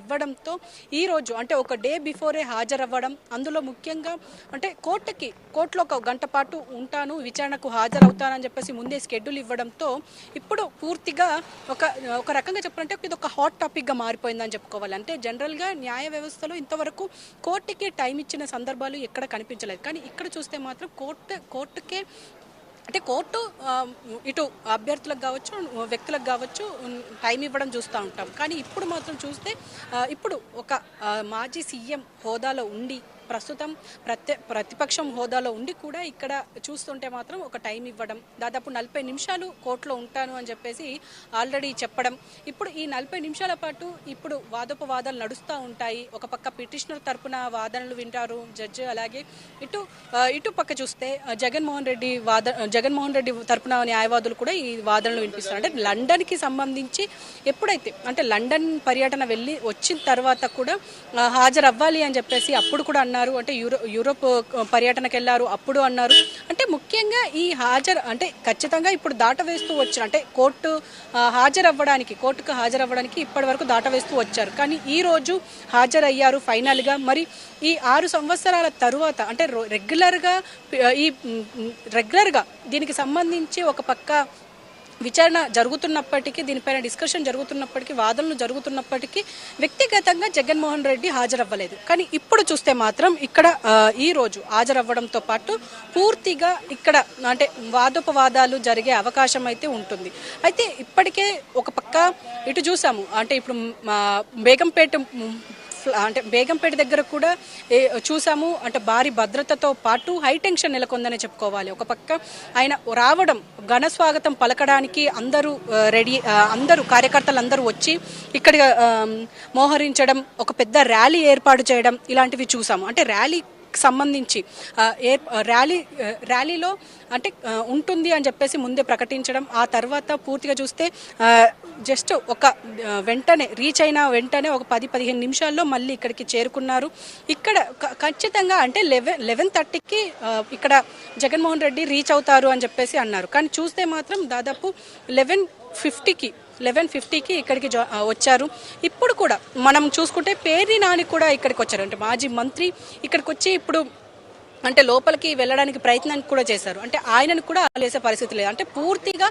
ఇవ్వడంతో ఈరోజు అంటే ఒక డే బిఫోరే హాజరవ్వడం, అందులో ముఖ్యంగా అంటే కోర్టులో ఒక గంట పాటు ఉంటాను, విచారణకు హాజరవుతానని చెప్పేసి ముందే షెడ్యూల్ ఇవ్వడంతో ఇప్పుడు పూర్తిగా ఒక ఒక రకంగా చెప్పాలంటే ఇది ఒక హాట్ టాపిక్గా మారిపోయిందని చెప్పుకోవాలి. అంటే జనరల్గా న్యాయ వ్యవస్థలో ఇంతవరకు కోర్టుకి టైం ఇచ్చిన సందర్భాలు ఎక్కడ కనిపించలేదు. కానీ ఇక్కడ చూస్తే మాత్రం కోర్టుకే అంటే కోర్టు ఇటు అభ్యర్థులకు కావచ్చు, వ్యక్తులకు కావచ్చు టైం ఇవ్వడం చూస్తూ ఉంటాం. కానీ ఇప్పుడు మాత్రం చూస్తే ఇప్పుడు ఒక మాజీ సీఎం హోదాలో ఉండి ప్రస్తుతం ప్రతిపక్షం హోదాలో ఉండి కూడా ఇక్కడ చూస్తుంటే మాత్రం ఒక టైం ఇవ్వడం, దాదాపు 40 నిమిషాలు కోర్టులో ఉంటాను అని చెప్పేసి ఆల్రెడీ చెప్పడం. ఇప్పుడు ఈ 40 నిమిషాల పాటు ఇప్పుడు వాదోపవాదాలు నడుస్తూ ఉంటాయి. ఒక పక్క పిటిషనర్ తరపున వాదనలు వింటారు జడ్జి, అలాగే ఇటు పక్క చూస్తే జగన్మోహన్ రెడ్డి తరపున న్యాయవాదులు కూడా ఈ వాదనలు వినిపిస్తారు. అంటే లండన్కి సంబంధించి ఎప్పుడైతే అంటే లండన్ పర్యటన వెళ్ళి వచ్చిన తర్వాత కూడా హాజరవ్వాలి అని చెప్పేసి అప్పుడు కూడా అన్నారు. అంటే యూరోప్ పర్యటనకు వెళ్ళారు అప్పుడు అన్నారు. అంటే ముఖ్యంగా ఈ అంటే ఖచ్చితంగా ఇప్పుడు దాటవేస్తూ వచ్చారు. అంటే కోర్టుకు హాజరవ్వడానికి ఇప్పటి వరకు దాటవేస్తూ వచ్చారు. కానీ ఈ రోజు హాజరయ్యారు ఫైనల్గా. మరి ఈ 6 సంవత్సరాల తరువాత అంటే రెగ్యులర్గా దీనికి సంబంధించి ఒక పక్క విచారణ జరుగుతున్నప్పటికీ, దీనిపైన డిస్కషన్ జరుగుతున్నప్పటికీ, వాదనలు జరుగుతున్నప్పటికీ వ్యక్తిగతంగా జగన్మోహన్ రెడ్డి హాజరవ్వలేదు. కానీ ఇప్పుడు చూస్తే మాత్రం ఇక్కడ ఈ రోజు హాజరవ్వడంతో పాటు పూర్తిగా ఇక్కడ అంటే వాదోపవాదాలు జరిగే అవకాశం అయితే ఉంటుంది. అయితే ఇప్పటికే ఒక పక్క ఇటు చూసాము అంటే ఇప్పుడు బేగంపేట దగ్గర కూడా చూసాము. అంటే భారీ భద్రతతో పాటు హై టెన్షన్ నెలకొందని చెప్పుకోవాలి. ఒక పక్క ఆయన రావడం, ఘన స్వాగతం పలకడానికి అందరూ కార్యకర్తలు అందరూ వచ్చి ఇక్కడ మోహరించడం, ఒక పెద్ద ర్యాలీ ఏర్పాటు చేయడం ఇలాంటివి చూసాము. అంటే సంబంధించి ర్యాలీలో అంటే ఉంటుంది అని చెప్పేసి ముందే ప్రకటించడం, ఆ తర్వాత పూర్తిగా చూస్తే జస్ట్ ఒక రీచ్ అయిన వెంటనే ఒక 10-15 నిమిషాల్లో మళ్ళీ ఇక్కడికి చేరుకున్నారు. ఇక్కడ ఖచ్చితంగా అంటే 11:30కి ఇక్కడ జగన్మోహన్ రెడ్డి రీచ్ అవుతారు అని చెప్పేసి అన్నారు. కానీ చూస్తే మాత్రం దాదాపు 11:50కి ఇక్కడికి వచ్చారు. ఇప్పుడు కూడా మనం చూసుకుంటే పేర్ని నాని కూడా ఇక్కడికి వచ్చారు. అంటే మాజీ మంత్రి ఇక్కడికి వచ్చి ఇప్పుడు అంటే లోపలికి వెళ్ళడానికి ప్రయత్నం కూడా చేశారు. అంటే ఆయనను కూడా ఆలేసే పరిస్థితి లేదు. అంటే పూర్తిగా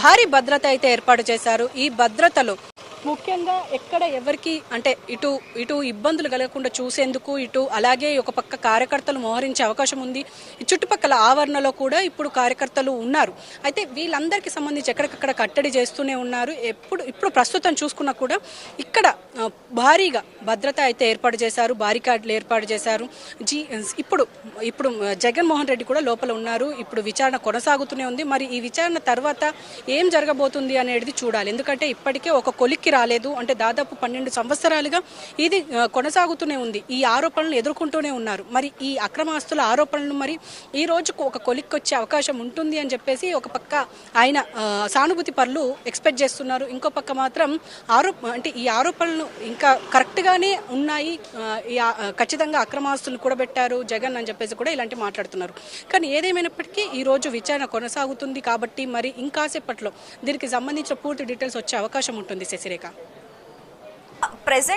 భారీ భద్రత అయితే ఏర్పాటు చేశారు. ఈ భద్రతలో ముఖ్యంగా ఎక్కడ ఎవరికి అంటే ఇటు ఇబ్బందులు కలగకుండా చూసేందుకు అలాగే ఒక పక్క కార్యకర్తలు మోహరించే అవకాశం ఉంది. ఈ చుట్టుపక్కల ఆవరణలో కూడా ఇప్పుడు కార్యకర్తలు ఉన్నారు. అయితే వీళ్ళందరికీ సంబంధించి ఎక్కడికక్కడ కట్టడి చేస్తూనే ఉన్నారు. ఇప్పుడు ప్రస్తుతం చూసుకున్నా కూడా ఇక్కడ భారీగా భద్రత అయితే ఏర్పాటు చేశారు, బారికాడ్లు ఏర్పాటు చేశారు. ఇప్పుడు జగన్మోహన్ రెడ్డి కూడా లోపల ఉన్నారు. ఇప్పుడు విచారణ కొనసాగుతూనే ఉంది. మరి ఈ విచారణ తర్వాత ఏం జరగబోతుంది అనేది చూడాలి. ఎందుకంటే ఇప్పటికే ఒక కొలిక్కి రాలేదు. అంటే దాదాపు 12 సంవత్సరాలుగా ఇది కొనసాగుతూనే ఉంది. ఈ ఆరోపణలు ఎదుర్కొంటూనే ఉన్నారు. మరి ఈ అక్రమాస్తుల ఆరోపణలు మరి ఈ రోజుకు ఒక కొలిక్కి వచ్చే అవకాశం ఉంటుంది అని చెప్పేసి ఒక పక్క ఆయన సానుభూతి పరులు ఎక్స్పెక్ట్ చేస్తున్నారు. ఇంకో పక్క మాత్రం అంటే ఈ ఆరోపణలు ఇంకా కరెక్ట్గానే ఉన్నాయి, ఖచ్చితంగా అక్రమాస్తులు కూడా పెట్టారు జగన్ అని చెప్పేసి కూడా ఇలాంటి మాట్లాడుతున్నారు. కానీ ఏదేమైనప్పటికీ ఈ రోజు విచారణ కొనసాగుతుంది కాబట్టి మరి ఇంకాసేపట్లో దీనికి సంబంధించిన పూర్తి డీటెయిల్స్ వచ్చే అవకాశం ఉంటుంది. శశిరేఖ, ప్రెసెంట్